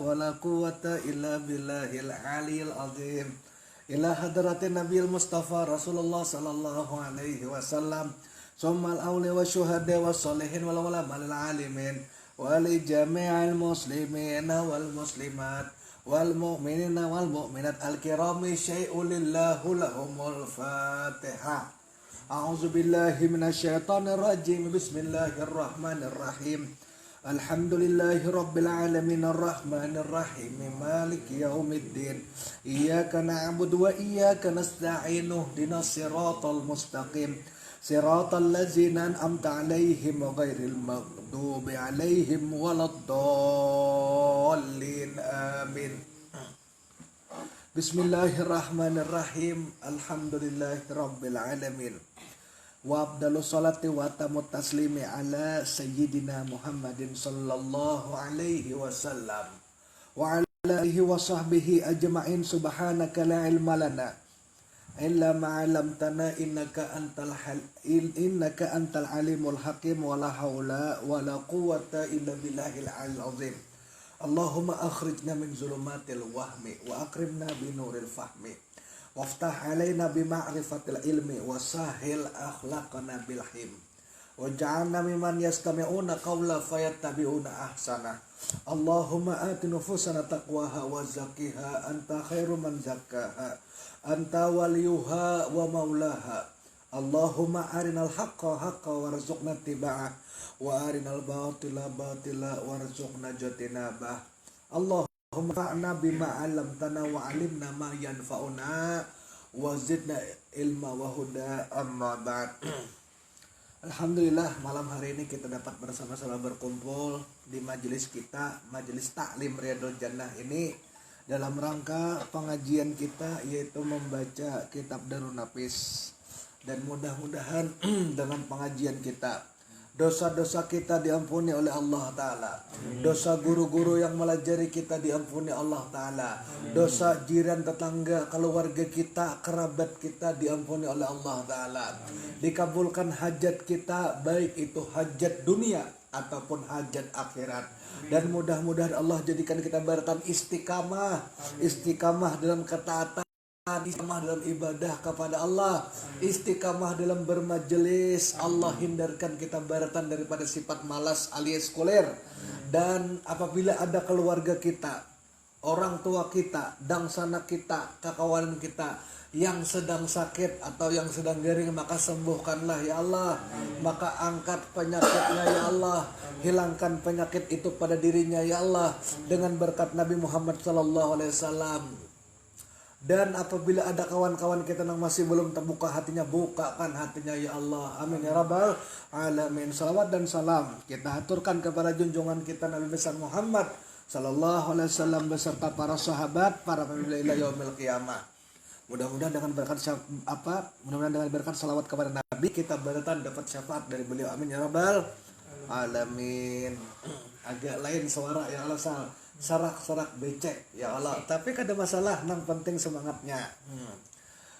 ولا قوة إلا بالله العلي العظيم إلى حضرة النبي المصطفى رسول الله صلى الله عليه وسلم ثم الأولياء والشهداء والصالحين والعلماء العالمين ولجميع المسلمين والمسلمات والمؤمنين والمؤمنات الكرام شيء لله لهم الفاتحة. أعوذ بالله من الشيطان الرجيم. بسم الله الرحمن الرحيم. الحمد لله رب العالمين الرحمن الرحيم مالك يوم الدين إياك نعبد وإياك نستعين اهدنا الصراط المستقيم صراط الذين أنعمت عليهم غير المغضوب عليهم ولا الضالين آمين. بسم الله الرحمن الرحيم. الحمد لله رب العالمين. Wa afdalu salati wa tamut taslimi ala sayyidina Muhammadin sallallahu alaihi wasallam wa ala alihi wa sahbihi ajma'in. Subhanaka la ilma lana illa ma 'allamtana innaka antal alimul hakim wa la haula wa la quwwata illa billahil aliyil azim. Allahumma akhrijna min zulumatil wahmi wa akrimna bi nuril fahmi waftah alaina bima'rifatil ilmi wasahil akhlaqana bil him waj'alna mimman yastami'una qawla fayattabi'una ahsana. Allahumma ati nufusana taqwaha wa zakkiha anta khairu man zakkaha anta waliyuha wa maulaha. Allahumma arinal haqqa haqqa warzuqna tiba'ah wa arinal batila batila warzuqna jatinabah. Allahumma fa'na bima 'allamtana wa 'allimna ma yanfa'una wa zidna ilma wa huda. Amma ba'd. Alhamdulillah, malam hari ini kita dapat bersama-sama berkumpul di majelis kita, majelis Ta'lim Riyadul Jannah ini, dalam rangka pengajian kita yaitu membaca kitab Darun Nafis. Dan mudah-mudahan dengan pengajian kita dosa-dosa kita diampuni oleh Allah Ta'ala. Dosa guru-guru yang melajari kita diampuni Allah Ta'ala. Dosa jiran, tetangga, keluarga kita, kerabat kita diampuni oleh Allah Ta'ala. Dikabulkan hajat kita, baik itu hajat dunia ataupun hajat akhirat. Dan mudah-mudahan Allah jadikan kita baratan istiqamah. Istiqamah dalam ketaatan, istiqamah dalam ibadah kepada Allah, istiqamah dalam bermajelis. Allah hindarkan kita baratan daripada sifat malas alias koler. Dan apabila ada keluarga kita, orang tua kita, dangsana kita, kakawanan kita yang sedang sakit atau yang sedang garing, maka sembuhkanlah ya Allah. Maka angkat penyakitnya ya Allah, hilangkan penyakit itu pada dirinya ya Allah, dengan berkat Nabi Muhammad SAW. Dan apabila ada kawan-kawan kita yang masih belum terbuka hatinya, bukakan hatinya ya Allah. Amin ya rabbal alamin. Salawat dan salam kita aturkan kepada junjungan kita Nabi besar Muhammad sallallahu alaihi wasallam beserta para sahabat, para pemimpin ila yaumil qiyamah. Mudah-mudahan dengan berkat salawat kepada Nabi, kita beratan dapat syafaat dari beliau. Amin ya rabbal alamin. Agak lain suara ya Allah, sarak-sarak becek ya Allah, tapi kada masalah, nang penting semangatnya.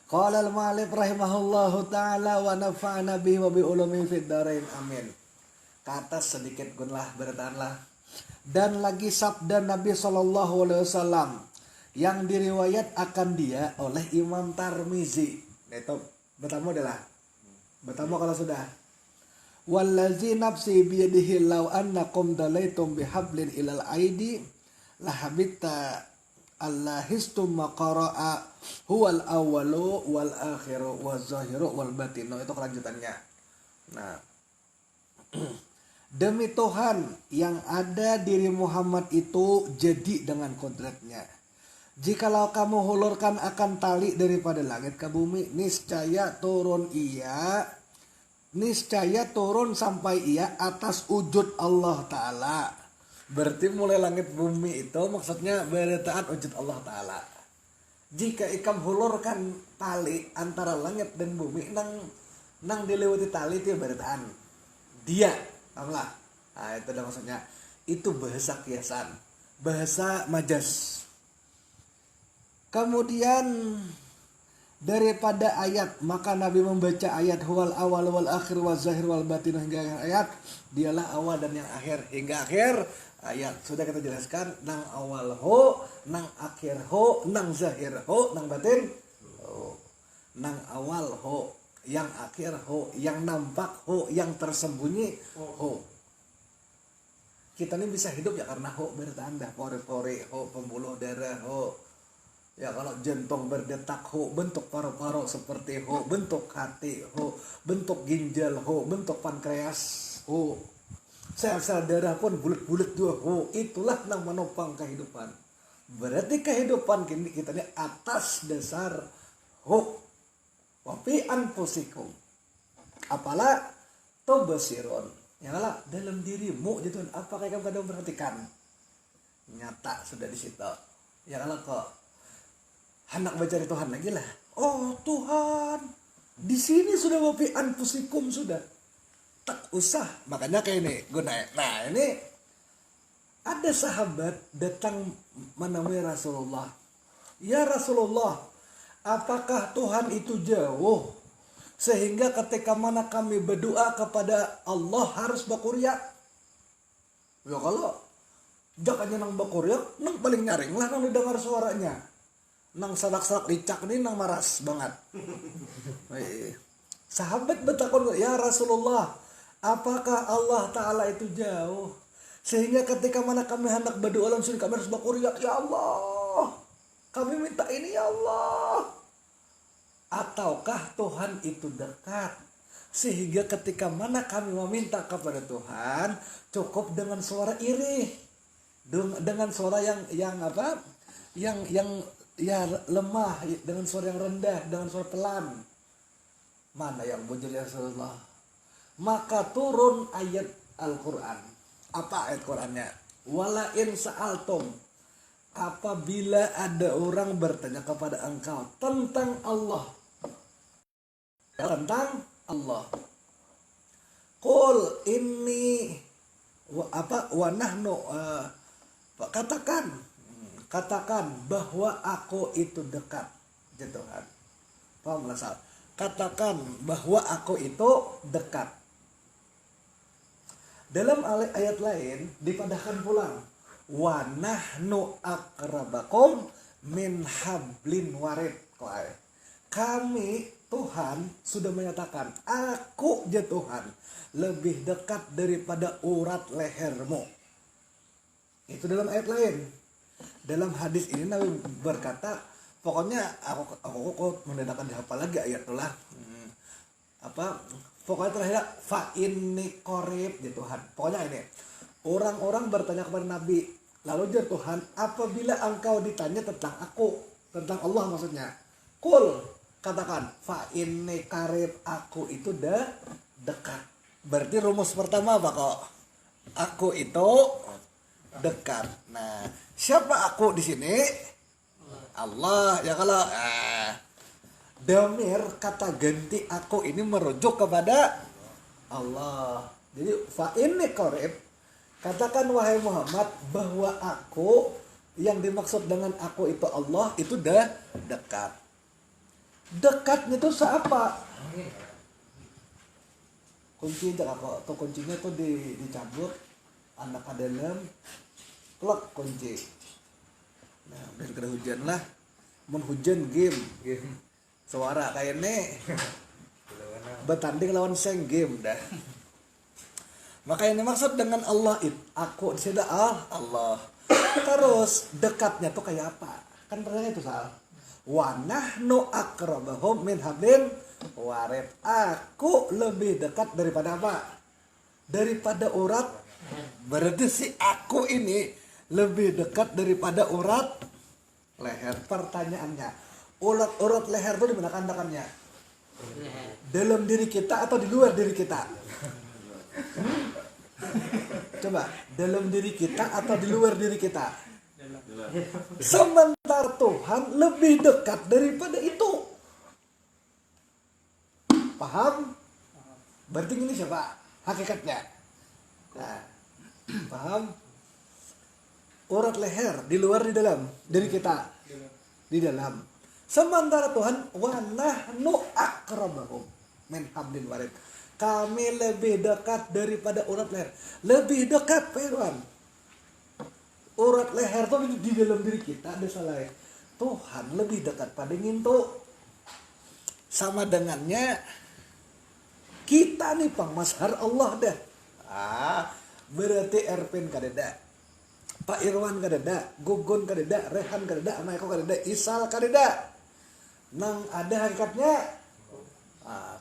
Qala al-ma'alif rahimahullahu ta'ala wa nafa'ana bihi wa bi ulumi fid dharain amin. Kata sedikit gunlah bertahanlah. Dan lagi sabda Nabi sallallahu alaihi wasallam yang diriwayat akan dia oleh Imam Tirmizi. Itu bertamu adalah bertamu kalau sudah. Wallazi nafsi biyadihi law annakum dalaitum bihablin ilal aidi lahabita allahistum maqara'a huwal awwalu wal akhiru wal zahiru wal batinu. Itu kelanjutannya. Nah, demi Tuhan yang ada diri Muhammad itu jadi dengan kodratnya, jikalau kamu hulurkan akan tali daripada langit ke bumi, niscaya turun sampai ia atas wujud Allah Ta'ala. Berarti mulai langit bumi itu maksudnya beritaan wujud Allah Ta'ala. Jika ikam hulurkan tali antara langit dan bumi, nang dilewati tali itu beritaan dia, paham? Nah, itu dah maksudnya. Itu bahasa kiasan, bahasa majas. Kemudian daripada ayat, maka Nabi membaca ayat huwal awal wal akhir wal zahir wal batin hingga ayat, dialah awal dan yang akhir hingga akhir. ayat sudah kita jelaskan, nang awal ho, nang akhir ho, nang zahir ho, nang batin ho. Nang awal ho, yang akhir ho, yang nampak ho, yang tersembunyi ho. Kita ini bisa hidup ya karena ho bertanda, pori-pori ho, pembuluh darah ho. Ya kalau jantung berdetak ho, bentuk paru-paru seperti ho, bentuk hati ho, bentuk ginjal ho, bentuk pankreas ho. Sel-sel darah pun bulat-bulat dua ho. Itulah yang menopang kehidupan. Berarti kehidupan kita ini atas dasar ho. Wafi anfusikum. Apalah tubsirun. Ya lah dalam dirimu gitu. Apakah kamu kadang perhatikan? Nyata sudah di situ. Ya lah kok hendak mencari Tuhan lagi lah. Oh Tuhan, di sini sudah wafi anfusikum sudah. Tak usah. Makanya kayak ini guna. Nah ini ada sahabat datang menemui Rasulullah. Ya Rasulullah, apakah Tuhan itu jauh sehingga ketika mana kami berdoa kepada Allah harus bakurya? Ya kalau jakanya nang bakurya, nang paling nyaring lah nang didengar suaranya. Nang sadak-sadak licak nih nang maras banget. Sahabat bertakon, ya Rasulullah, apakah Allah Ta'ala itu jauh sehingga ketika mana kami hendak berdoa langsung kami harus bakurya, ya Allah, kami minta ini ya Allah. Ataukah Tuhan itu dekat sehingga ketika mana kami meminta kepada Tuhan cukup dengan suara irih, dengan suara yang apa, yang ya lemah, dengan suara yang rendah, dengan suara pelan. Mana yang muncul ya Rasulullah? Maka turun ayat Al-Quran. Apa ayat Qurannya? Wala in sa'altum, apabila ada orang bertanya kepada engkau tentang Allah, qul inni wa nahnu, katakan bahwa aku itu dekat ya Tuhan. Paham lah Sal? Katakan bahwa aku itu dekat. Dalam ayat lain dipadahkan pulang, wa nahnu aqrabakum min hablin warid. Kami Tuhan sudah menyatakan, aku ya Tuhan lebih dekat daripada urat lehermu. Itu dalam ayat lain. Dalam hadis ini Nabi berkata, pokoknya aku menandakan dihafal lagi ayat itulah. Pokoknya terakhir fa inni qarib ya Tuhan. Pokoknya ini. Orang-orang bertanya kepada Nabi, lalu ya Tuhan, apabila engkau ditanya tentang aku, tentang Allah maksudnya, qul, katakan fa inni qarib, aku itu dekat. Berarti rumus pertama apa kok? Aku itu dekat. Nah, siapa aku di sini? Allah. Ya kalau damir kata ganti aku ini merujuk kepada Allah. Jadi fa inni qarib, katakan wahai Muhammad bahwa aku, yang dimaksud dengan aku itu Allah, itu dekat. Dekatnya itu siapa? Kunci kok, atau kuncinya tuh dicabut, anak ke dalam, klek kunci. Nah, udah kena hujan lah, menhujan game, suara kayaknya bertanding lawan seng game dah. Maka yang dimaksud dengan Allah itu aku di sini Allah. Terus dekatnya tuh kayak apa? Kan pertanyaan itu Sal. Wa nahnu aqrabahum min hablin warid. Aku lebih dekat daripada apa? Daripada urat. Berarti si aku ini lebih dekat daripada urat leher. Pertanyaannya, urat leher itu di mana kandakannya? Dalam diri kita atau di luar diri kita? Coba, dalam diri kita atau di luar diri kita? Sementara Tuhan lebih dekat daripada itu. Paham? Berarti ini siapa? Hakikatnya. Nah, paham? Urat leher di luar, di dalam diri kita? Di dalam. Sementara Tuhan wa nahnu aqrabahum min hablin warid. Kami lebih dekat daripada urat leher. Lebih dekat, Pak Irwan. urat leher tuh di dalam diri kita ada salah. Tuhan lebih dekat pada ngintu. Sama dengannya kita nih pang mazhar Allah dah. Berarti Erpin kadeda, Pak Irwan kadeda, Gugun kadeda, Rehan kadeda, Maiko kadeda, Isal kadeda. Nang ada hakikatnya.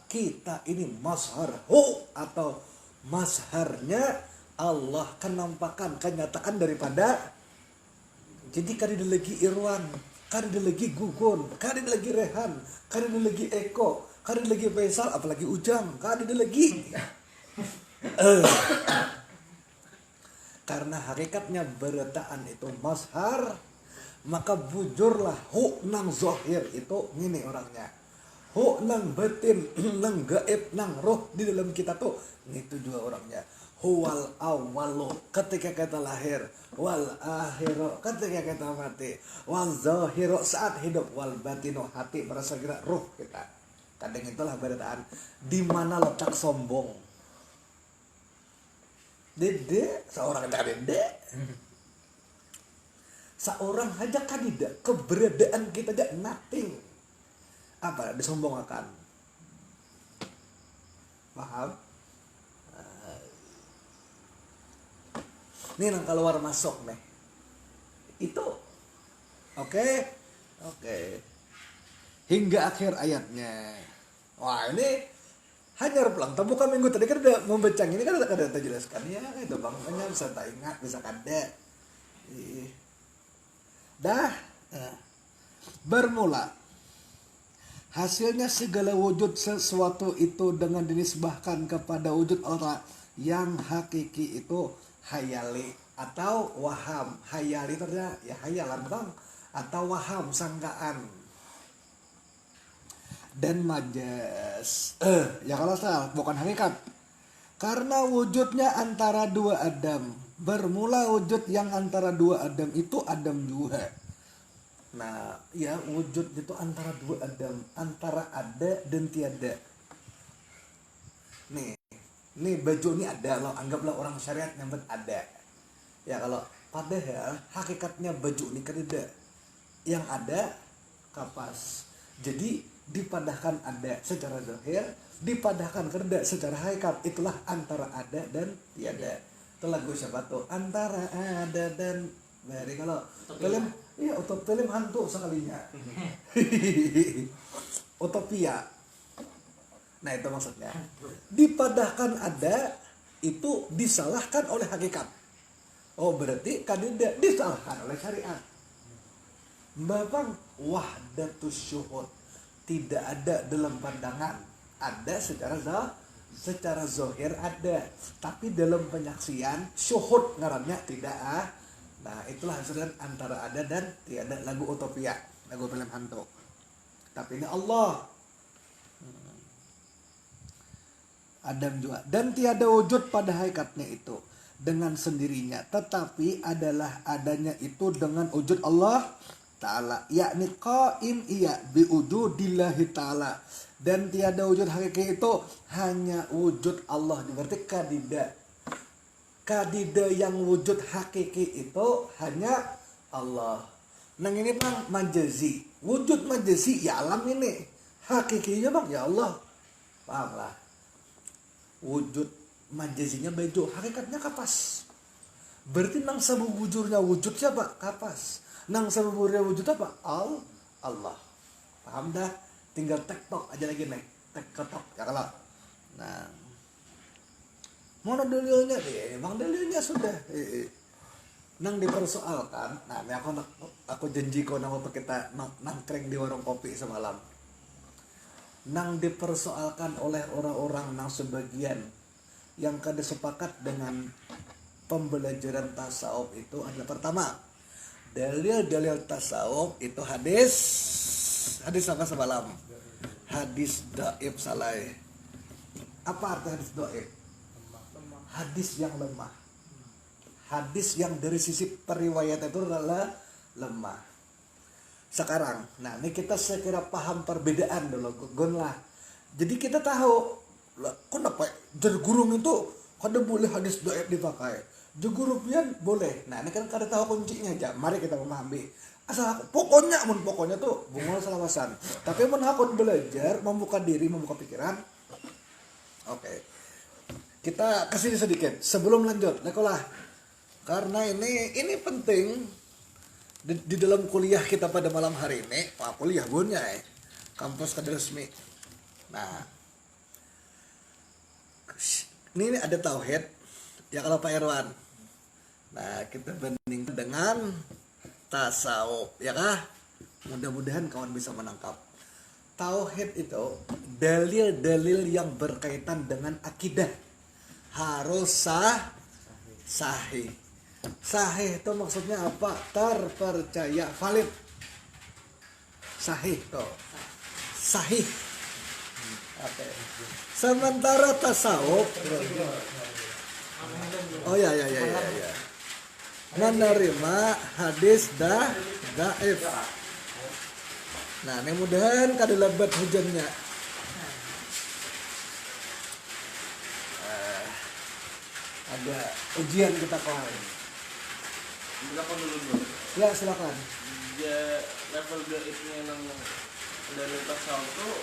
Kita ini mazhar atau mazharnya Allah kenampakan, kenyataan daripada. Jadi kadeda lagi Irwan, kadeda lagi Gugun, kadeda lagi Rehan, kadeda lagi Eko, kadeda lagi Faisal, apalagi Ujang, kadeda lagi. Karena hakikatnya beretaan itu mazhar, maka bujurlah nang zohir itu ngini orangnya. Nang batin, nang gaib, nang roh di dalam kita tuh itu dua orangnya. Huwal awalu ketika kita lahir, wal akhiru ketika kita mati, wal zahiru saat hidup, wal batinu hati merasa gerak roh kita. Kadang itulah beretaan di mana letak sombong. Dede, seorang dede. Seorang aja kadida, keberadaan kita aja nothing. Apa disombongkan? Paham? Ini nang keluar masuk nih. Itu oke. Hingga akhir ayatnya. Wah, ini hanya pulang. Tapi bukan minggu tadi kan udah membacang ini kan udah jelaskan ya itu bang. Hanya bisa tak ingat, bisa kada. Dah. Bermula. Hasilnya segala wujud sesuatu itu dengan dinisbahkan kepada wujud Allah yang hakiki itu hayali atau waham. Hayali ternyata ya hayalan bang, atau waham sangkaan. Dan majas ya kalau salah bukan hakikat. Karena wujudnya antara dua Adam. Bermula wujud yang antara dua Adam itu Adam juga. Nah, ya wujud itu antara dua Adam, antara ada dan tiada. Nih baju ini ada, lo anggaplah orang syariat nyambut ada. Ya kalau padahal hakikatnya baju ini kan ada. Yang ada kapas. Jadi dipadahkan ada secara zahir, dipadahkan kerja secara hakikat. Itulah antara ada dan tiada. Itu lagu siapa tuh? Antara ada dan dari kalau film iya, film hantu sekalinya. Utopia. Nah, itu maksudnya. Dipadahkan ada itu disalahkan oleh hakikat. Oh, berarti kandidat disalahkan oleh syariat. Babang wahdatus syuhud. Tidak ada dalam pandangan. Ada secara zahir ada. Tapi dalam penyaksian syuhud ngarannya tidak. Nah, itulah hasilnya antara ada dan tiada, lagu Utopia, lagu film hantu. Tapi ini Allah. Adam juga. Dan tiada wujud pada hakikatnya itu dengan sendirinya, tetapi adalah adanya itu dengan wujud Allah Ta'ala, yakni qaim iya biwujudillahi Ta'ala. Dan tiada wujud hakiki itu hanya wujud Allah. Berarti kadida yang wujud hakiki itu hanya Allah. Nang ini bang majazi. Wujud majazi ya alam ini. Hakikinya bang ya Allah. Paham lah. Wujud majazinya bejo, hakikatnya kapas. Berarti nang sabubujurnya wujud siapa? Kapas. Nang sabubujurnya wujud apa? Allah. Paham dah? Tinggal tektok aja lagi nih. Tektok ya kalau. Nah, mana dalilnya? Emang dalilnya sudah. Nang dipersoalkan. Nah, ini aku janji kau nama kita nangkreng di warung kopi semalam. Nang dipersoalkan oleh orang-orang nang sebagian yang kada sepakat dengan pembelajaran tasawuf itu adalah pertama, dalil tasawuf itu hadis apa semalam? Hadis dhaif saleh. Apa arti hadis dhaif? Hadis yang lemah. Hadis yang dari sisi periwayat itu adalah lemah. Sekarang, nah ini kita sekira paham perbedaan dulu, gon lah. Jadi kita tahu, kenapa jadi gurung itu kada boleh hadis dhaif dipakai. Jugurupian boleh. Nah ini kan kada tahu kuncinya aja. Mari kita memahami. Asal pokoknya tuh bungol selawasan. Tapi mun hakun belajar, membuka diri, membuka pikiran. Oke. Kita kasih sedikit sebelum lanjut. Nekolah. Karena ini penting di dalam kuliah kita pada malam hari ini. Wah, kuliah bunnya kampus kada resmi. Nah. Ini ada tauhid. Ya kalau Pak Irwan. Nah, kita bandingkan dengan tasawuf, ya kah? Mudah-mudahan kawan bisa menangkap. Tauhid itu dalil-dalil yang berkaitan dengan akidah harus sahih. Sahih itu maksudnya apa? Terpercaya, valid. Sahih tuh. Sahih. Oke. Sementara tasawuf, oh ya. Menerima hadis dhaif. Nah, mudah-mudahan kada lebat hujannya. Ada ujian kita kemarin. Silakan dulu. Ya, silakan. Ya, level dhaifnya yang dari tasawuf tuh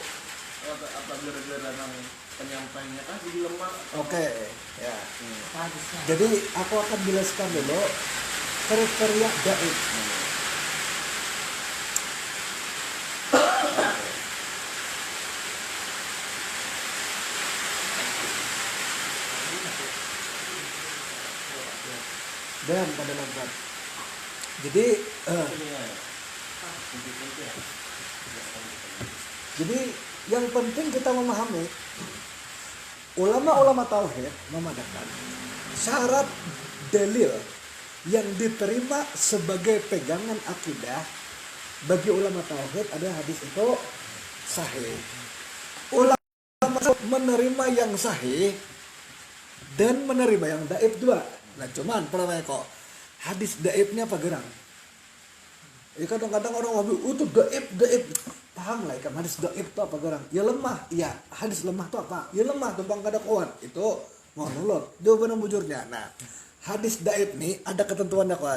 apa gara-gara nang penyampainya kan jadi lemah. Oke, ya. Jadi aku akan jelaskan dulu kriteria dhaif. Dan pada lebat. Jadi yang penting kita memahami, ulama-ulama tauhid memadakan syarat dalil yang diterima sebagai pegangan akidah bagi ulama tauhid ada hadis itu sahih. Ulama menerima yang sahih dan menerima yang dhaif dua. Nah cuman pertama kok hadis dhaifnya apa gerang? Ya kadang-kadang orang wabi itu dhaif. Paham lah ikan hadis dhaif itu apa gerang? Ya lemah. Ya hadis lemah itu apa? Ya lemah tumpang kada kuat. Itu mau nulot. Jawaban yang bujurnya. Nah hadis dhaif nih ada ketentuannya kok.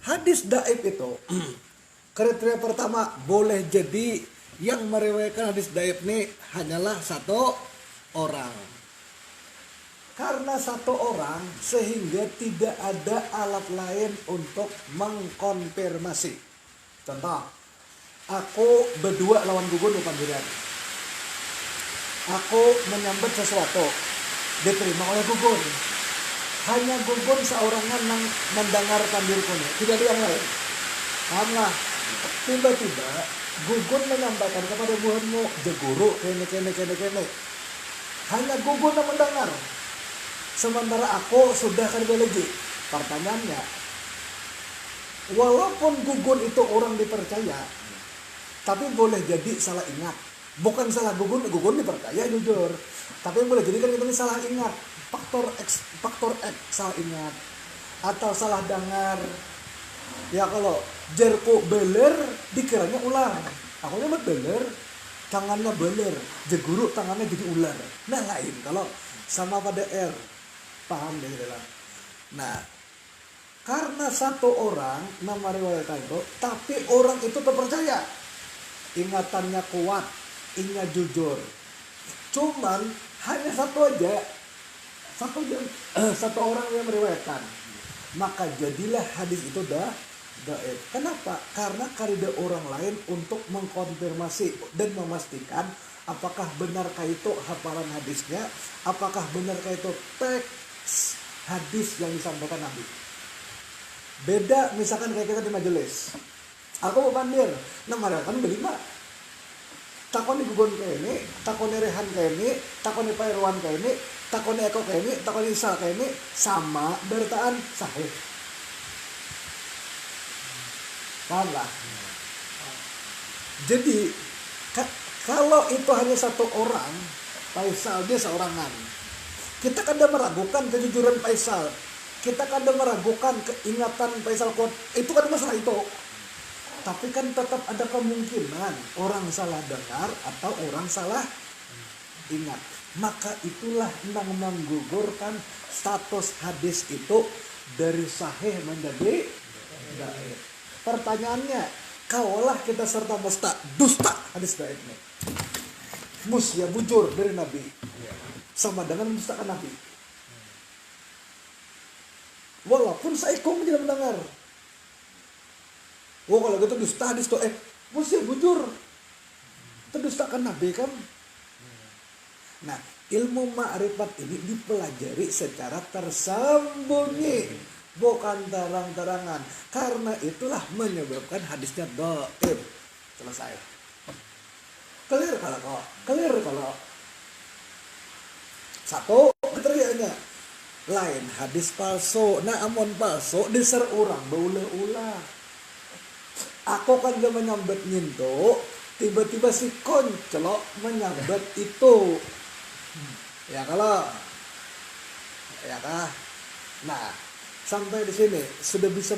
Hadis dhaif itu kriteria pertama boleh jadi yang meriwayatkan hadis dhaif nih hanyalah satu orang. Karena satu orang sehingga tidak ada alat lain untuk mengkonfirmasi. Contoh, aku berdua lawan gugun di panggilan. Aku menyambut sesuatu, diterima oleh gugun. Hanya gugun seorangan yang mendengar pandirku, tidak ada yang lain. Pahamlah, tiba-tiba gugun menyampaikan kepada buhanmu, jeguru, kene. Hanya gugun yang mendengar. Sementara aku sudah kerja lagi. Pertanyaannya, walaupun gugun itu orang dipercaya, tapi boleh jadi salah ingat. Bukan salah gugun dipercaya jujur. Tapi boleh jadi kan kita ini salah ingat. Faktor X salah ingat. Atau salah dengar. Ya kalau jerku beler dikiranya ular. Aku nyebut beler, tangannya beler. Jeguru tangannya jadi ular. Nah lain kalau sama pada R. Paham deh dalam. Nah, karena satu orang nama riwayat itu, tapi orang itu terpercaya, ingatannya kuat, ingat jujur. Cuman hanya satu orang yang meriwayatkan, maka jadilah hadis itu dhaif. Kenapa? Karena karida orang lain untuk mengkonfirmasi dan memastikan apakah benarkah itu hafalan hadisnya, apakah benarkah itu teks hadis yang disampaikan Nabi. Beda misalkan kayak kita di majelis. Aku mau pandir, nama kan berlima. Takoni gugun kayak ini, takoni Rehan kayak ini, takoni Pak Irwan kayak ini, takoni Eko kayak ini, takoni Isal kayak ini, sama bertaan sahih. Paham lah? Jadi kalau itu hanya satu orang, Faisal dia seorangan. Kita kadang meragukan kejujuran Faisal. Kita kadang meragukan keingatan Faisal kuat. Itu kan masalah itu. Tapi kan tetap ada kemungkinan orang salah dengar atau orang salah Ingat, maka itulah yang menggugurkan status hadis itu dari sahih menjadi dhaif. Pertanyaannya, kaulah kita serta merta dusta hadis dhaif ini. Musya bujur dari Nabi. Sama dengan mendustakan Nabi. Walaupun saikung tidak mendengar. Oh kalau gitu dusta hadis dhaif. Musya bujur. Itu dustakan Nabi kan? Nah, ilmu ma'rifat ini dipelajari secara tersembunyi, bukan terang-terangan. Karena itulah menyebabkan hadisnya dhaif. Selesai. Clear kalau. Satu kriterianya. Lain hadis palsu. Nah, amun palsu diser urang beula-ulah. Aku kan gak menyambet nyinto, tiba-tiba si koncelok menyambet itu. Ya kalau, ya kah? Nah, sampai di sini sudah bisa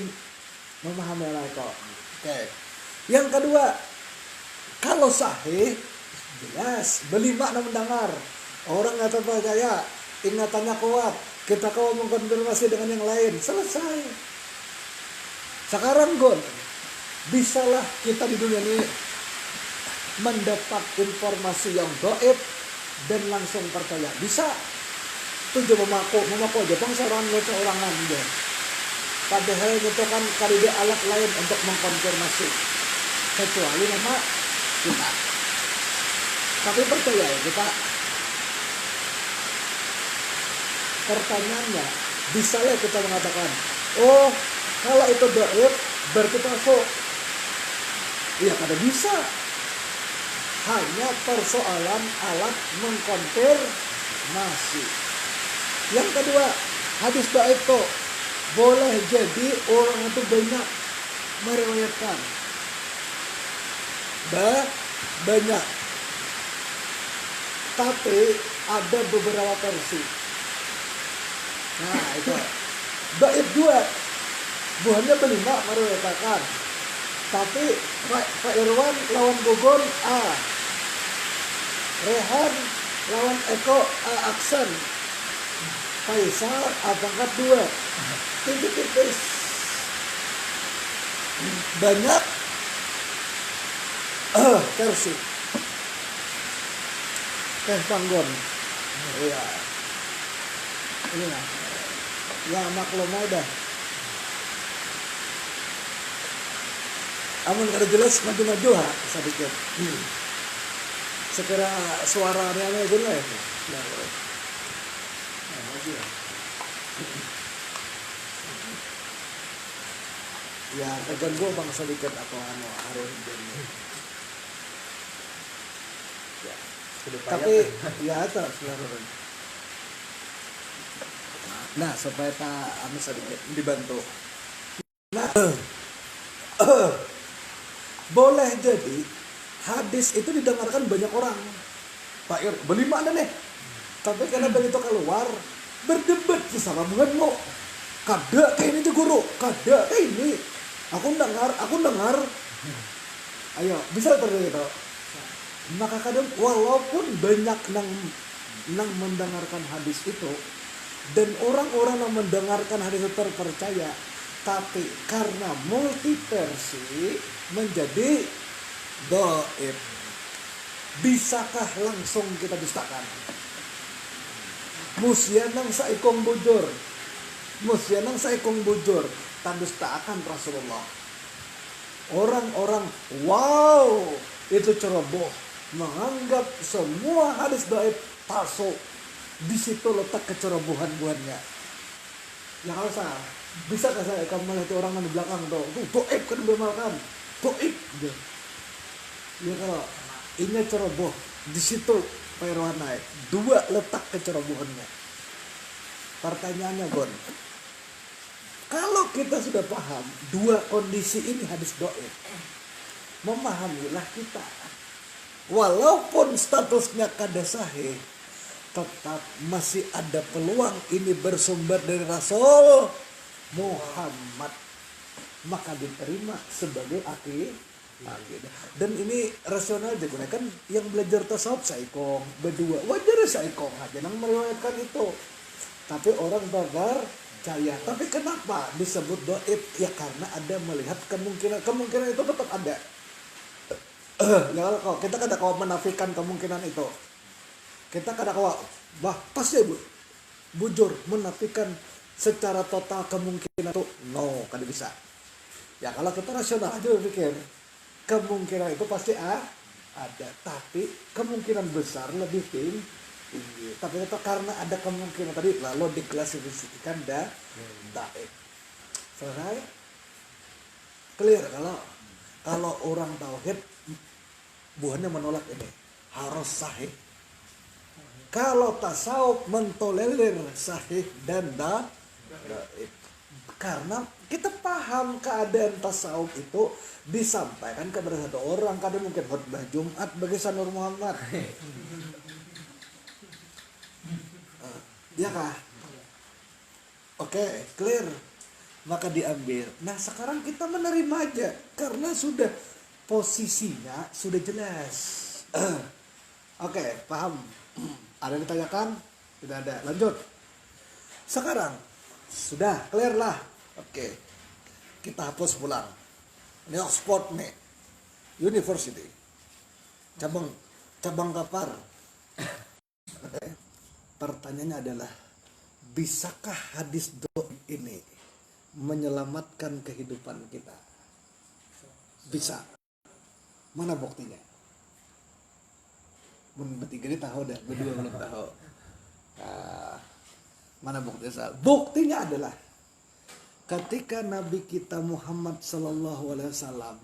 memahami lah kok. Oke. Yang kedua, kalau sahih, jelas beli makna mendengar. Orang nggak percaya, ingatannya kuat. Kita kau mengkonfirmasi dengan yang lain, selesai. Sekarang Gon, bisalah kita di dunia ini mendapat informasi yang gaib dan langsung percaya. Bisa. Itu coba memaku Jepang seorang aja. Padahal itu kan kadide alat lain untuk mengkonfirmasi. Kecuali nama kita. Tapi percaya ya kita. Pertanyaannya, bisalah kita mengatakan, oh kalau itu dhaif berarti palsu. Iya kada bisa. Hanya persoalan alat mengkonfirmasi. Yang kedua, hadis dhaif itu boleh jadi orang itu banyak meriwayatkan. Banyak. Tapi ada beberapa versi. Nah itu. Dhaif dua. Buahnya berlima meriwayatkan. Tapi Pak Irwan lawan Bogor A. Rehan lawan Eko A Aksen. Faisal A pangkat 2. Tipis-tipis. Banyak versi. Teh Panggon. Iya. Ini lah. Ya maklum aja. Amun kada jelas maju-maju ha sedikit. Sekira suaranya aja lah ya. Maju ya. Ya terganggu bang sedikit atau hari ini. Ya. Tapi ya terus sebenarnya. Nah supaya tak sedikit dibantu. Nah boleh jadi hadis itu didengarkan banyak orang. Pak Ir, beli mana nih? Tapi karena begitu keluar berdebat sesama bukan lo. Kada kayak ini tuh guru, kada kayak ini. Aku dengar. Ayo, bisa terus gitu. Maka kadang walaupun banyak nang mendengarkan hadis itu dan orang-orang yang mendengarkan hadis itu terpercaya, tapi karena multiversi menjadi dhaif. Bisakah langsung kita dustakan? Musyanang saikong bujur tandustakan Rasulullah. Orang-orang wow itu ceroboh, menganggap semua hadis dhaif palsu. Di situ letak kecerobohan buahnya. Ya kalau salah, bisa nggak saya kamu melihat orang di belakang tuh dhaif kan diamalkan, dhaif gitu. Ya kalau ini ceroboh, di situ Pak naik. 2 letak kecerobohannya. Pertanyaannya Gon, kalau kita sudah paham 2 kondisi ini hadis dhaif, memahamilah kita. Walaupun statusnya kada sahih, tetap masih ada peluang ini bersumber dari Rasul Muhammad, maka diterima sebagai Nah, gitu. Dan ini rasional aja gue kan yang belajar tasawuf saikong berdua wajar saikong aja nang meriwayatkan itu. Tapi orang bagar percaya. Tapi kenapa disebut doib? Ya karena ada melihat kemungkinan itu tetap ada. Ya kalau kita kada kau menafikan kemungkinan itu. Kita kada kau pasti bujur menafikan secara total kemungkinan itu no kada bisa. Ya kalau kita rasional aja berpikir kemungkinan itu pasti ada, tapi kemungkinan besar lebih tinggi. Tapi itu karena ada kemungkinan tadi lalu diklasifikasikan daib. Selesai? Clear kalau orang tauhid buahnya menolak ini harus sahih. Kalau tasawuf mentolerir sahih dan daib. Karena kita paham keadaan tasawuf itu disampaikan kepada satu orang, kadang mungkin khutbah Jumat bagi Sanur Muhammad. Ya kah? Oke, clear. Maka diambil. Nah, sekarang kita menerima aja karena sudah posisinya sudah jelas. Oke, paham. Ada yang ditanyakan? Tidak ada. Lanjut. Sekarang sudah clear lah. Oke. Kita hapus pulang. Ini Oxford nih. University. Cabang kapar. Oke. Pertanyaannya adalah bisakah hadis doa ini menyelamatkan kehidupan kita? Bisa. Mana buktinya? Bertiga ini tahu dah, berdua belum tahu. Mana buktinya? Buktinya adalah ketika Nabi kita Muhammad Sallallahu Alaihi Wasallam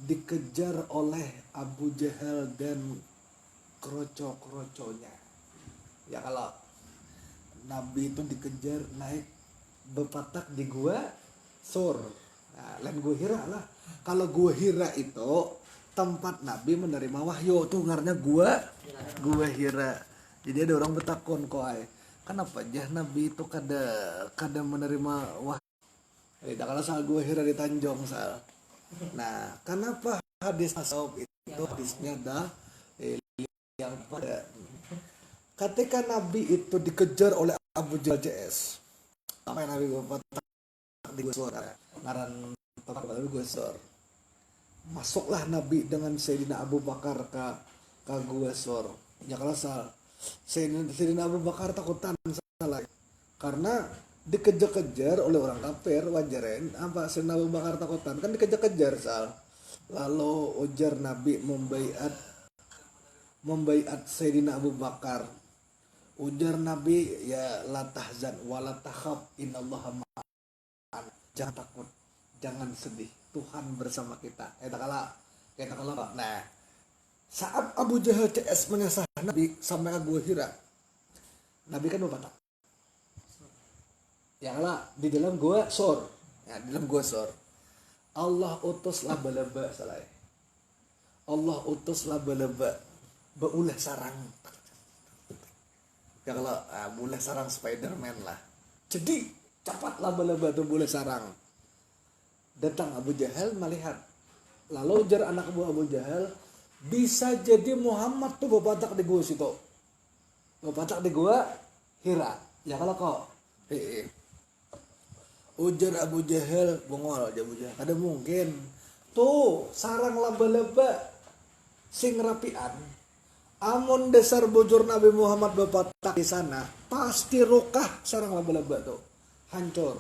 dikejar oleh Abu Jahal dan kroco-kroconya. Ya kalau Nabi itu dikejar naik bepatak di gua Sur. Nah, lain gua Hira lah. Kalau gua Hira itu tempat Nabi menerima wahyu tuh ngarannya gua Hira. Jadi ada orang betakon koai. Kenapa aja Nabi itu kada menerima wahyu? Tidak kalau soal gua Hira di Tanjung sal. Nah, kenapa hadis tasawuf itu hadisnya yang pada ketika Nabi itu dikejar oleh Abu Jahal JS sampai Nabi bepatak di Gusor ngaran tempat Nabi Gusor. Masuklah Nabi dengan Sayyidina Abu Bakar ke Gusor. Ya kalau salah Sayyidina Abu Bakar takutan salah karena dikejar-kejar oleh orang kafir. Wajarin apa Sayyidina Abu Bakar takutan kan dikejar-kejar sal. Lalu ujar Nabi membaiat Sayyidina Abu Bakar. Ujar Nabi ya la tahzan wa la takhaf innallaha ma'ana. Jangan takut, jangan sedih. Tuhan bersama kita. Kita kalah. Nah, saat Abu Jahal CS menyasar Nabi sampai Abu Hira. Nabi kan berkata, ya Allah di dalam gua Sor. Ya, di dalam gua Sor. Allah utus laba-laba salah. Allah utus laba-laba beulah sarang. Ya kalau boleh sarang Spiderman lah. Jadi cepat laba-laba tuh boleh sarang. Datang Abu Jahal melihat. Lalu ujar anak buah Abu Jahal, bisa jadi Muhammad tuh bepatak di gua situ. Bepatak di gua Hira. Ya kalau kok. Ujar Abu Jahal, bongol aja Abu Jahal. Ada mungkin. Tuh sarang laba-laba sing rapian. Amun dasar bujur Nabi Muhammad bepatak di sana, pasti rokah sarang laba-laba tuh hancur.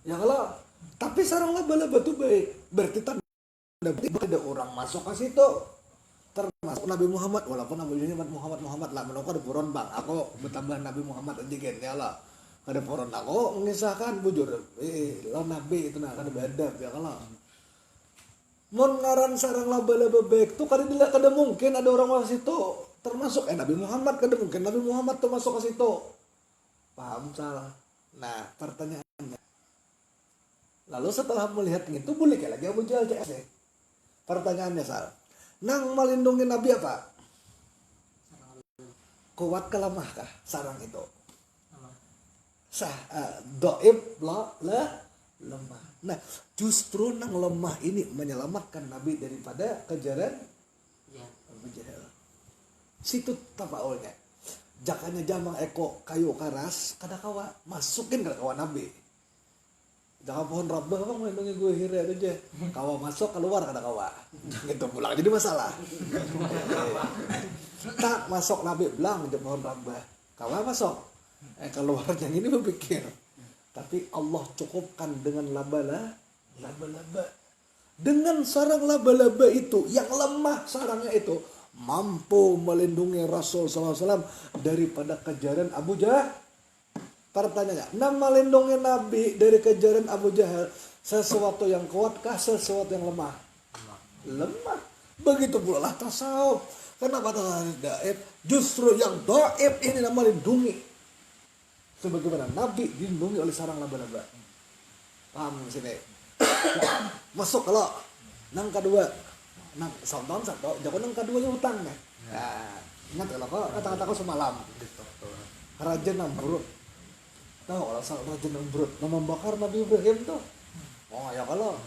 Ya kalau tapi sarang laba-laba tuh baik, berarti ada orang masuk ke situ, termasuk Nabi Muhammad. Walaupun Nabi Muhammad lah, menurut ada poron bang, aku bertambah Nabi Muhammad aja kan ya lah. Ada poron aku mengisahkan bujur, lo Nabi itu nah kada badab ya kalau. Mengaran sarang laba-laba baik tuh kada mungkin ada orang masuk situ termasuk Nabi Muhammad kada mungkin Nabi Muhammad tuh masuk ke situ. Paham salah. Nah pertanyaannya lalu setelah melihat itu boleh kayak lagi Abu Jahal CS. Pertanyaannya salah. Nang melindungi Nabi apa? Kuat kelemahkah sarang itu? Doib lah lemah. Nah, justru nang lemah ini menyelamatkan Nabi daripada kejaran Abu Jahal. Situ tapaulnya. Jakanya jamang eko kayu karas kada kawa masukin kada kawa Nabi. Jangan pohon rabah bang melindungi gue hira aja. Kawa masuk keluar kada kawa. Gitu pulang jadi masalah. Tak masuk Nabi belang di pohon rabah. Kawa masuk. Keluar yang ini berpikir. Tapi Allah cukupkan dengan laba-laba. Dengan sarang laba-laba itu yang lemah sarangnya itu mampu melindungi Rasul SAW daripada kejaran Abu Jahal. Pertanyaannya, melindungi Nabi dari kejaran Abu Jahal sesuatu yang kuatkah sesuatu yang lemah? Lemah. Begitu pula lah tasawuf. Kenapa tasawuf daib? Justru yang daib ini melindungi. Sebagaimana Nabi dilindungi oleh sarang laba-laba. Paham sini? Masuk kalau nang kedua. Nang satu, jago nang keduanya utang ya. Nah, ingat kalau kata-kataku semalam. Raja Namrud. Tahu kalau Raja Namrud membakar Nabi Ibrahim tuh. Oh ya kalau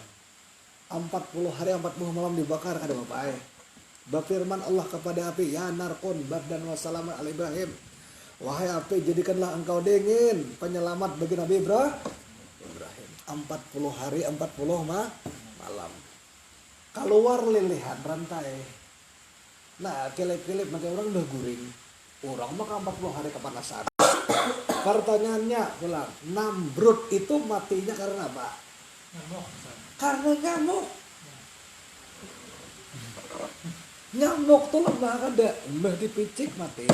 40 hari 40 malam dibakar ada bapak. Berfirman Allah kepada api, ya narkun bardan wa salaman ala Ibrahim. Wahai api, jadikanlah engkau dingin penyelamat bagi Nabi Ibrahim. 40 hari 40 malam. Keluar lilihan rantai. Nah, kelip-kelip pakai orang udah guring. Orang maka 40 hari kepanasan. Pertanyaannya pulang, Namrud itu matinya karena apa? Nyamuk. Karena nyamuk. Nyamuk tuh lemah kada, mbah dipicik mati.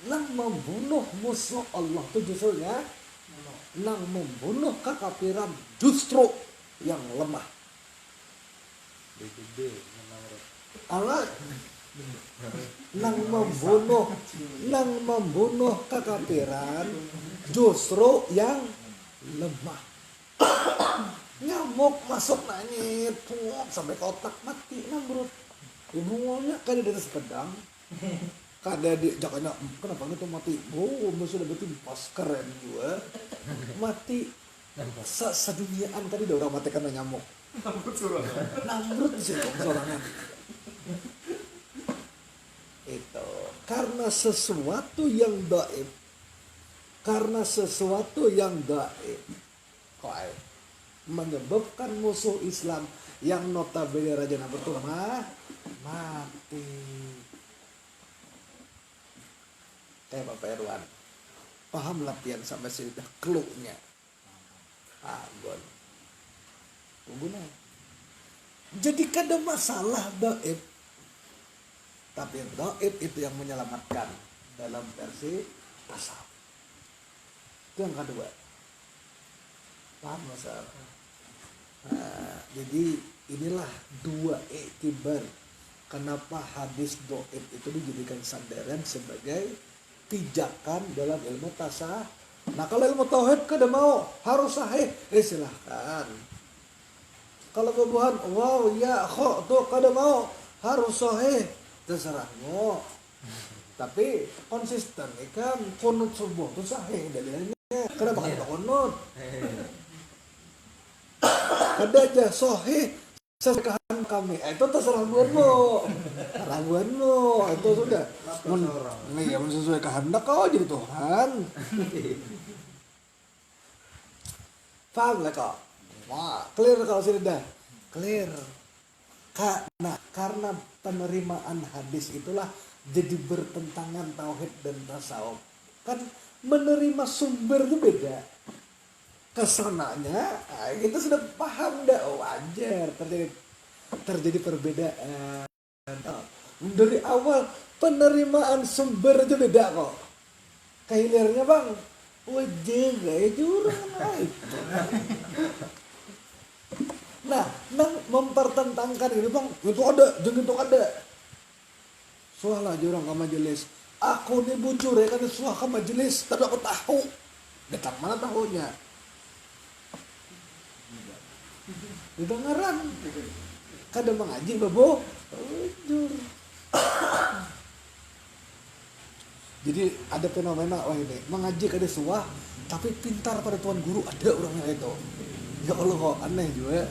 Nang membunuh musuh Allah tuh justru ya. Nang membunuh kekafiran justru yang lemah. Allah nang membunuh kekafiran justru yang lemah. Nyamuk masuk nangit, sampai ke otak mati Namrud. Ibunya kan di atas pedang. Kada di jakanya kenapa itu mati? Oh, sudah betul pas keren gua. Mati seduniaan tadi udah orang mati karena nyamuk. Namrud di situ sorangan. Itu karena sesuatu yang gaib. Menyebabkan musuh Islam yang notabene Raja Namrud itu mati. Bapak Irwan, paham latihan sampai sudah keluknya. Agon. Tungguna. Jadi kada masalah gaib. Tapi gaib itu yang menyelamatkan dalam versi tasawuf. Itu yang kedua. Paham masalah. Nah, jadi inilah dua iktibar kenapa hadis gaib itu dijadikan sandaran sebagai pijakan dalam ilmu tasawuf. Nah kalau ilmu tauhid kada mau harus sahih, silahkan. Kalau kebuhan, wow ya kok tuh kada mau harus sahih, terserah mau. Tapi konsisten kan kunut subuh tuh sahih dalilnya. Kenapa kada kunut? Ada aja sahih sesuai kami. Itu terserah buatmu. Itu sudah. Nih, sesuai kehendak kau jadi Tuhan. Paham lah kau? Wah, clear kalau sini dah. Clear. Karena penerimaan hadis itulah jadi bertentangan tauhid dan tasawuf. Kan menerima sumber itu beda. Kesananya, kita sudah paham dah, wajar terjadi perbedaan. Dari awal penerimaan sumber itu beda kok. Kahilirnya bang, wajar gaya jurang itu. Nah, mempertentangkan ini bang, itu ada, jangan itu ada. Sualah jurang ke majelis. Aku nih bujur ya kan suah ke majelis, tapi aku tahu. Dekat mana tahunya? Didengaran. Kadang mengaji babo. Jujur. Jadi ada fenomena wah ini mengaji kada suah tapi pintar pada tuan guru ada orangnya itu. Ya Allah kok aneh juga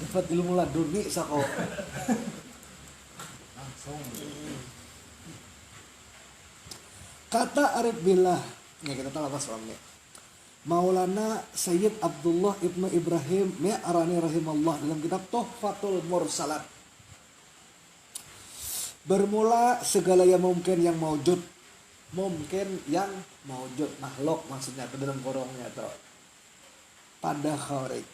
dapat ilmu laduni sako. Langsung. Kata Arif Billah, ya kita tahu apa soalnya. Maulana Sayyid Abdullah Ibnu Ibrahim Mi'rani rahimallah dalam kitab Tuhfatul Mursalat. Bermula segala yang mungkin yang maujud, mungkin yang maujud makhluk maksudnya ke dalam korongnya tuh. Pada kharij.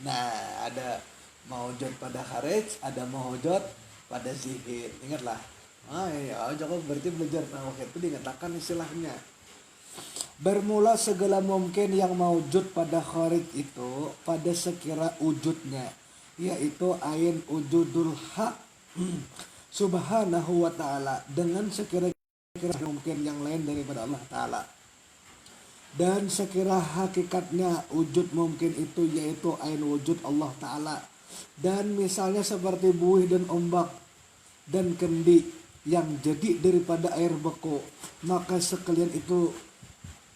Nah, ada maujud pada kharij, ada maujud pada zihir. Ingatlah. Jangan berarti belajar tauhid itu dikatakan istilahnya. Bermula segala mungkin yang maujud pada kharij itu pada sekira wujudnya, yaitu ain wujudul haq subhanahu wa ta'ala, dengan sekira-kira mungkin yang lain daripada Allah ta'ala. Dan sekira hakikatnya wujud mungkin itu yaitu ain wujud Allah ta'ala. Dan misalnya seperti buih dan ombak dan kendi yang jadi daripada air beku, maka sekalian itu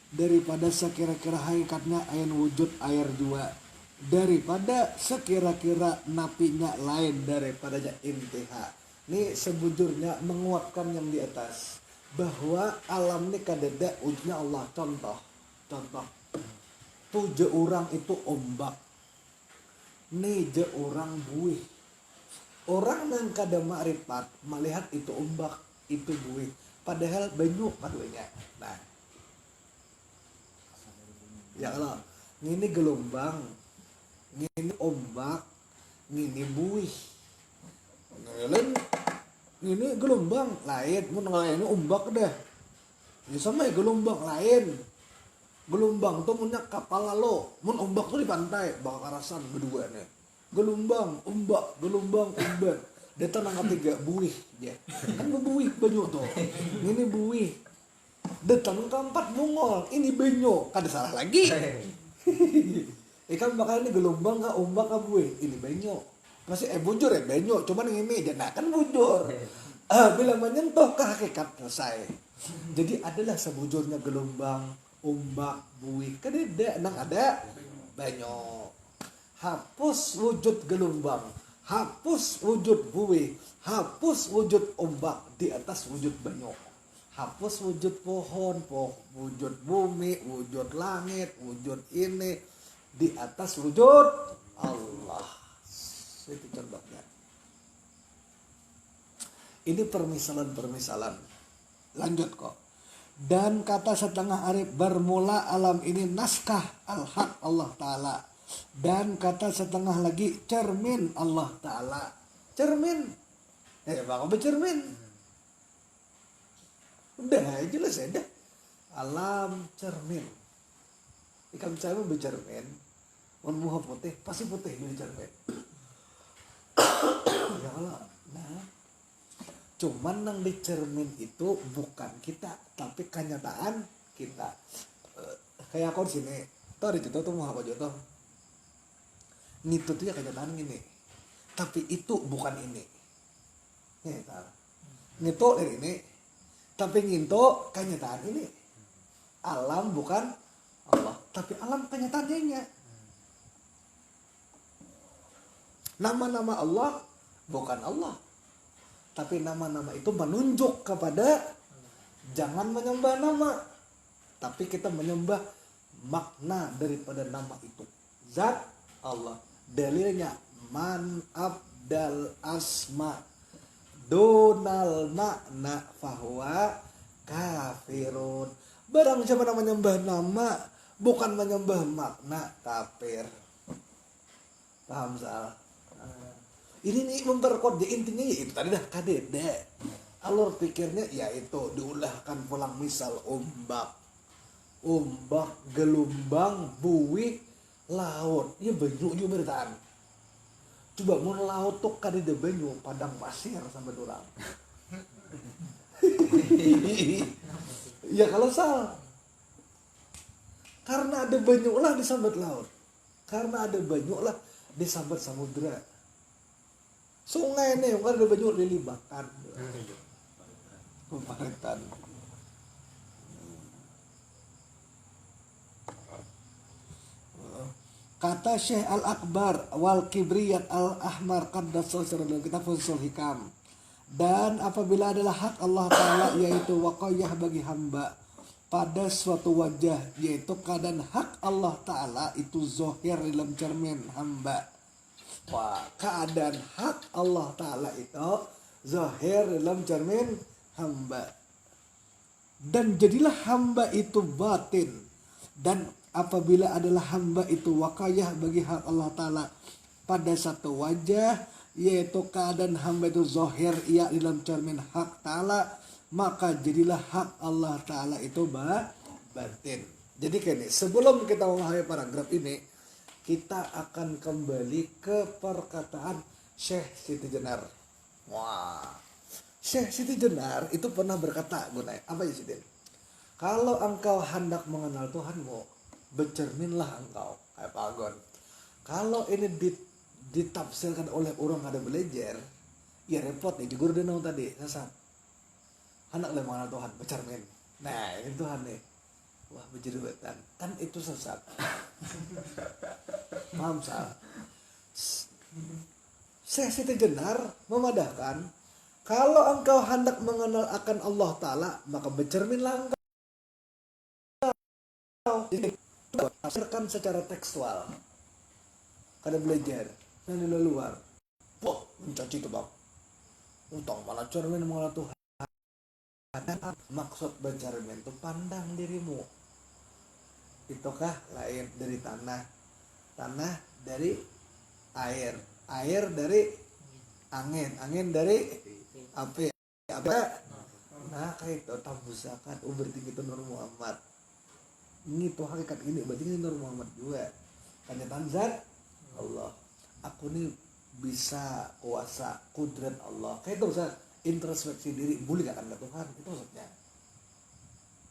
daripada sekira-kira hakikatnya ain wujud air juga, daripada sekira-kira napinya lain daripadanya intiha. Ini sebujurnya menguatkan yang di atas bahwa alam ini kadada wujudnya Allah. Contoh tuh je orang itu ombak, nih je orang buih. Orang yang kada makrifat melihat itu ombak, itu buih, padahal banyu madunya. Nah, ya kalau ini gelombang, ini ombak, ini buih. Ini gelombang lain, mun ini ombak dah. Ya sama ya gelombang lain. Gelombang tuh punya kapal lalu, mun ombak tuh di pantai, bakal karasan berdua nih. Gelombang, ombak. Dia nangkap 3 buih ya. Kan buih banyu tuh. Ini buih. Datang keempat mongol, ini banyu. Kada salah lagi. Ikan bakal ini gelombang kah ombak kah buih? Ini banyu. Masih bujur ya banyu, cuman ini nah kan bujur. Bila menyentuh ke hakikat selesai. Jadi adalah sebujurnya gelombang, ombak, buih. Kadeda nang ada banyu. Hapus wujud gelombang, hapus wujud buih, hapus wujud ombak di atas wujud banyu. Hapus wujud pohon, wujud bumi, wujud langit, wujud ini di atas wujud Allah. Itu contohnya. Ini permisalan. Lanjut kok. Dan kata setengah arif, bermula alam ini naskah al-haq Allah Ta'ala. Dan kata setengah lagi, cermin Allah Ta'ala. Cermin. Bakal bercermin. Udah jelas ya dah. Alam cermin. Ikan saya mau bercermin. Mun muha putih, pasti putih di cermin. Ya Allah. Nah, cuman yang dicermin itu bukan kita, tapi kenyataan kita. Kayak aku di sini. Tuh ada contoh tuh muha apa contoh. Itu tuh ya kenyataan gini, tapi itu bukan ini. Ngito dari ini, tapi nginto kenyataan ini. Alam bukan Allah, tapi alam kenyataannya. Nama-nama Allah bukan Allah, tapi nama-nama itu menunjuk kepada jangan menyembah nama, tapi kita menyembah makna daripada nama itu. Zat Allah. Dalilnya man abdal asma donal makna fahuwa kafirun. Barang siapa yang menyembah nama bukan menyembah makna, kafir. Paham salah? Ini nih memperkuat dia, intinya ya itu tadi dah kadede. Alur pikirnya yaitu diulahkan pulang misal ombak, gelombang, buih, laut, ya banyu juga beritaan. Coba mau laut tuh kadede banyu, padang pasir sampai dorang. Ya kalau salah, karena ada banyu lah disambat laut, karena ada banyu lah disambat samudra. Sungai nih, kan ada banyu dilibatkan. Pemaritan. Kata Syekh Al-Akbar wal Kibriyat Al-Ahmar Qaddasallahu dalam kitab Fusul Hikam. Dan apabila adalah hak Allah Ta'ala yaitu waqayah bagi hamba pada suatu wajah, yaitu keadaan hak Allah Ta'ala itu zohir dalam cermin hamba. Wah, keadaan hak Allah Ta'ala itu zohir dalam cermin hamba. Dan jadilah hamba itu batin. Dan apabila adalah hamba itu wakayah bagi hak Allah Ta'ala pada satu wajah, yaitu keadaan hamba itu zohir ia dalam cermin hak Ta'ala, maka jadilah hak Allah Ta'ala itu batin. Jadi kayak ini, sebelum kita memahami paragraf ini, kita akan kembali ke perkataan Syekh Siti Jenar. Wah, Syekh Siti Jenar itu pernah berkata, Gunai, apa ya Siti? Kalau engkau hendak mengenal Tuhanmu, bercerminlah engkau, kayak Pak Agon. Kalau ini ditafsirkan oleh orang ada belajar, ya repot nih, di guru denau tadi, sesat. Hendak mengenal Tuhan, bercermin. Nah, ini Tuhan nih. Wah, berjeruatan. Kan itu sesat. Paham, Sal? Syekh Siti Jenar memadahkan, kalau engkau hendak mengenal akan Allah Ta'ala, maka bercerminlah engkau. Tafsirkan secara tekstual. Kada belajar. Nah, di luar. Wah, mencaci itu bang. Utang malah cermin mengenal Tuhan. Maksud bercermin itu pandang dirimu. Itukah lain dari tanah. Tanah dari air. Air dari angin. Angin dari api. Apa? Nah, kayak itu tambusakan. Berarti itu Nur Muhammad. Ini tuh hakikat ini, berarti ini Nur Muhammad juga. Kenyataan zat Allah. Aku nih bisa kuasa kudrat Allah. Kayak itu usah introspeksi diri, boleh gak anda Tuhan? Itu maksudnya.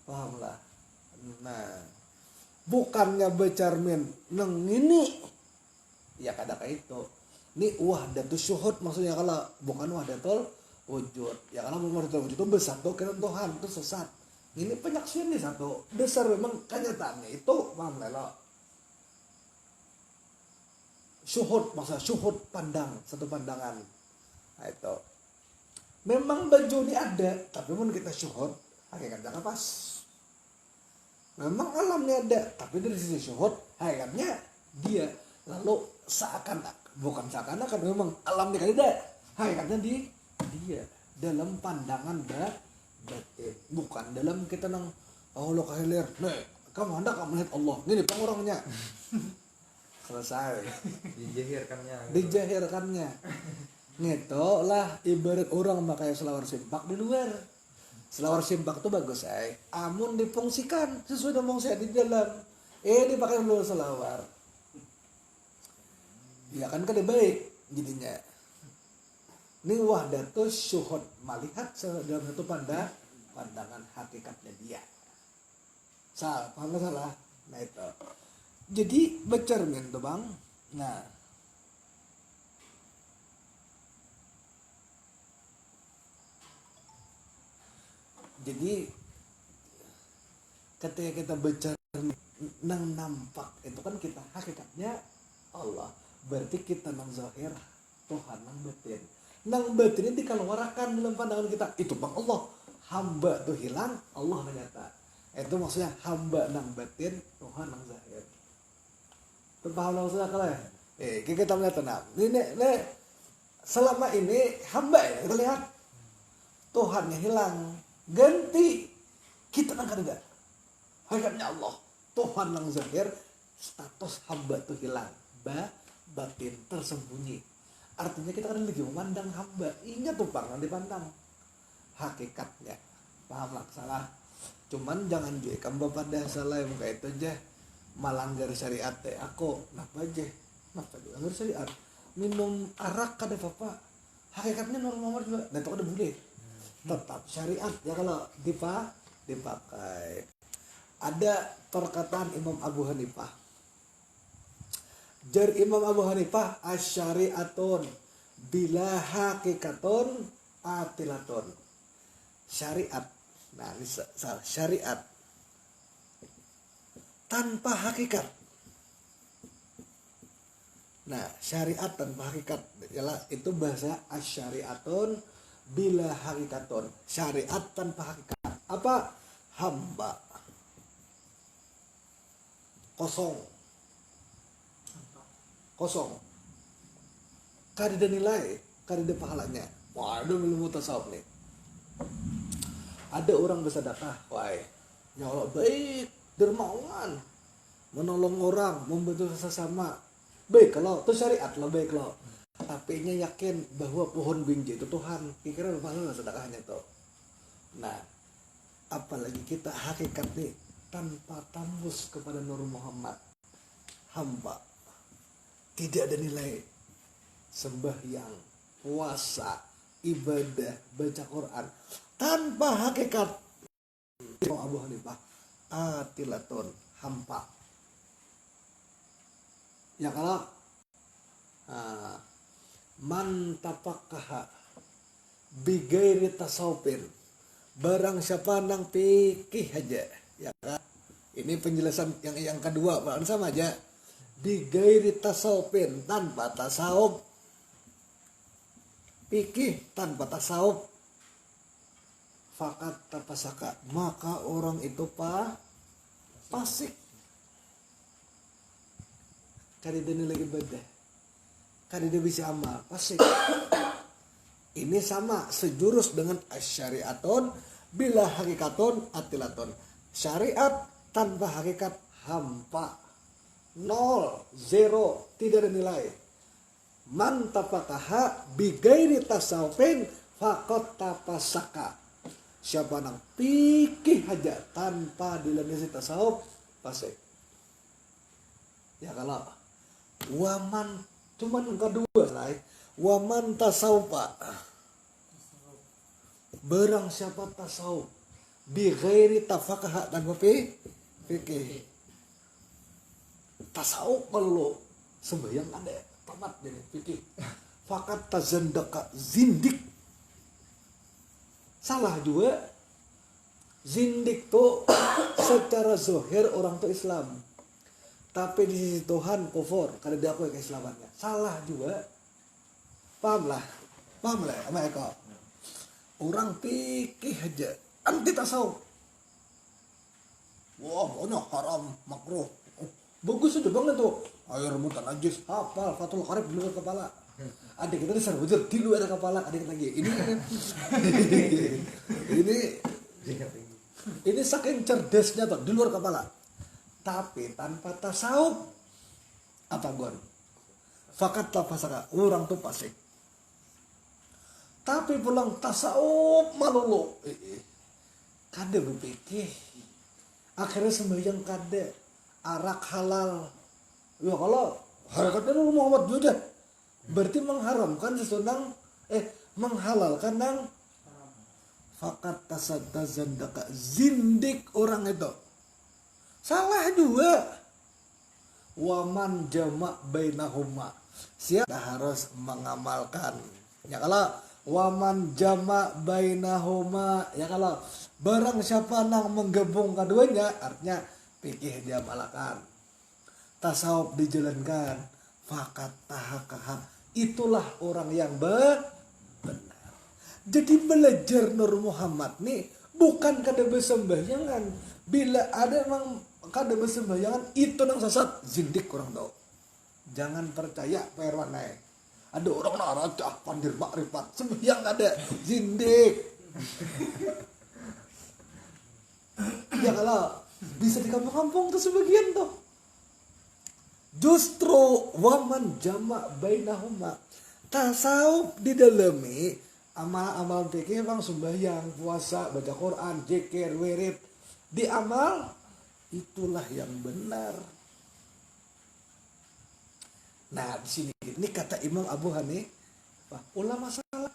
Paham lah. Nah, bukannya bercermin neng ini. Ya kada kayak itu. Ini wahdatul syuhud maksudnya, kalau bukan wahdatul wujud. Ya kalau wahdatul wujud itu bersatu kira Tuhan, itu sesat. Ini penyaksian nih satu besar, memang kenyataannya itu paham lelo. Syuhud, maksudnya syuhud pandang, satu pandangan. Nah, itu memang baju ini ada, tapi pun kita syuhud hakikatnya pas. Memang alamnya ada, tapi dari sisi syuhud hakikatnya dia. Lalu bukan seakan-akan memang alamnya kan ada, hakikatnya dia dalam pandangan batin, bukan dalam kita nang Allah kahilir. Nih, kamu hendak melihat Allah. Ini pengorangnya. Selesai. Dijahirkannya. Gitu lah ibarat orang pakai selawar simpak di luar. Selawar simpak tuh bagus, amun difungsikan sesuai dengan fungsi di dalam. Dipakai dulu selawar. Ya kan kada baik jadinya. Ini wahdatul syuhud, melihat dalam satu pandangan hakikatnya dia. Salah, paham gak salah? Nah itu. Jadi bercermin tuh bang. Nah, jadi ketika kita bercermin nang nampak itu kan kita hakikatnya Allah. Berarti kita nang zahir Tuhan nang batin. Nang batin ini dikeluarkan dalam pandangan kita. Itu bang Allah. Hamba tuh hilang, Allah menyata. Itu maksudnya hamba nang batin, Tuhan nang zahir. Paham maksudnya kalau ya? Kita melihat tenang. Ini selama ini hamba ya, kita lihat Tuhannya hilang, ganti kita nang kada. Hakikatnya Allah, Tuhan nang zahir, status hamba tuh hilang, batin tersembunyi. Artinya kita kan lagi memandang hamba, ini tuh bang yang dipandang hakikatnya. Paham lah salah. Cuman jangan juga kamu pada salah yang kayak itu aja melanggar syariat teh. Aku kenapa aja melanggar syariat, minum arak kada apa-apa, hakikatnya normal juga. Dan itu kada boleh, tetap syariat ya kalau dipakai. Ada perkataan Imam Abu Hanifah. Jar Imam Abu Hanifah, asyariatun bila hakikatun atilatun. Syariat. Nah, ini salah. Syariat tanpa hakikat Nah, syariat tanpa hakikat ialah itu bahasa asyariatun bila hakikatun. Syariat tanpa hakikat. Apa? Hamba. Kosong. Kosong. Kada nilai, kada pahalanya. Waduh, ilmu tasawuf nih. Ada orang bersedekah, wah, ya Allah baik, dermawan, menolong orang, membantu sesama. Baik kalau itu syariat lah, baik lo. Tapi nya yakin bahwa pohon binji itu Tuhan, kira-kira pahala sedekahnya tuh. Nah, apalagi kita hakikat nih tanpa tembus kepada Nur Muhammad, hamba, tidak ada nilai sembahyang, puasa, ibadah, baca Quran tanpa hakikat. Abu Hanifah atilatun, hampa. Ya kalau man tapakkaha bigairi tasawufin, barang siapa nang pikih aja, ya kan? Ini penjelasan yang kedua, Pak, sama aja. Bigairi tasawufin, tanpa tasawuf. Pikih tanpa tasawuf. Fakat tapasaka, maka orang itu fasik. Kadida nilai ibadah, kadida bisa amal, fasik. Ini sama sejurus dengan asyariatun bila hakikatun atilatun. Syariat tanpa hakikat hampa, nol, zero, tidak ada nilai. Man tapakaha bigairi tasawufin faqad tapasaka. Siapa nang pikih aja tanpa dilandasi tasawuf fasik. Ya kalau waman cuman kedua lah, waman tasawufa, barang siapa tasawuf bi ghairi tafaqaha tanpa fikih. Tasawuf kalau sembahyang ada tamat jadi fikih. Fakat tazandaka, zindik. Salah juga. Zindik tuh secara zahir orang tuh Islam, tapi di sisi Tuhan kufur karena dia akui keislamannya. Salah juga. Paham lah sama Eko. Orang pikir aja anti tasawuf. Wah, pokoknya haram, makruh. Bagus aja banget tuh. Air mutan najis, hafal Fathul Qarib di luar kepala. Adik kita disar bujur di luar kepala, adik lagi. Ini saking cerdasnya tuh di luar kepala. Tapi tanpa tasawuf apa gon? Fakat tapasaka, orang tuh fasik. Tapi pulang tasawuf malulu. Kada berpikir. Akhirnya sembahyang kada, arak halal. Ya kalau hakikatnya Nur Muhammad juga berarti mengharamkan sesuatu menghalalkan nang fakat tasaddazandaka, zindik orang itu. Salah juga. Waman jama' bainahuma, siapa harus mengamalkan. Ya kalau waman jama' bainahuma, ya kalau barang siapa nang menggabung keduanya, artinya fikih diamalkan, tasawuf dijalankan, fakat tahakaha, itulah orang yang benar. Jadi belajar Nur Muhammad nih bukan kada bersembahyangan. Bila ada emang kada bersembahyangan itu nang sesat, zindik orang tahu. Jangan percaya perwan naik. Ada orang naracah pandir makrifat, sembahyang ada, zindik. Ya kalau bisa di kampung-kampung tuh sebagian tuh. Justru waman jama' bainahuma, tasawuf di dalemi amal-amal fikih bang, sembahyang, puasa, baca Quran, zikir, wirid, di amal itulah yang benar. Nah di sini ini kata Imam Abu Hanifah, ulama salah.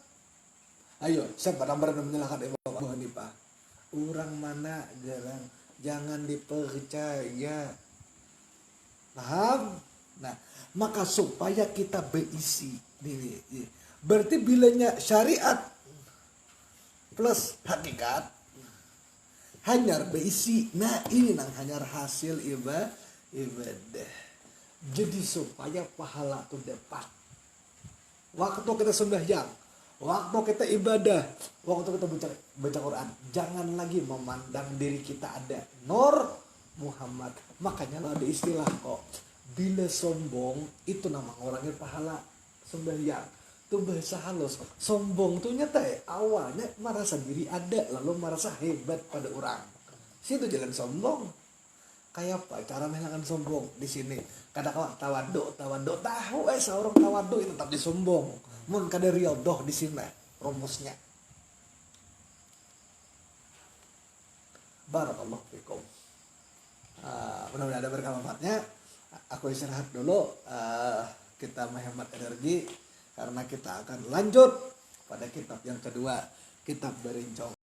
Ayo siapa yang berani menyalahkan Imam Abu Hanifah? Orang mana jarang, jangan dipercaya. Paham? Nah, maka supaya kita berisi nih. Berarti bilanya syariat plus hakikat hanyar berisi. Nah, ini nang hanyar hasil ibadah. Jadi supaya pahala itu dapat. Waktu kita sembahyang, waktu kita ibadah, waktu kita baca Quran, jangan lagi memandang diri kita ada Nur Muhammad. Makanya lah ada istilah kok, bila sombong itu nama orangnya pahala sembahyang. Itu bahasa halus. Sombong tuh nyata awalnya merasa diri ada, lalu merasa hebat pada orang. Situ jalan sombong. Kayak apa cara menghilangkan sombong di sini? Kadang-kadang tawaduk tahu seorang tawaduk itu tetap disombong. Mun kada riyadhah di sini rumusnya. Barakallahu fikum. Mudah-mudahan ada berkah manfaatnya. Aku istirahat dulu. Kita menghemat energi karena kita akan lanjut pada kitab yang kedua, kitab Berincong.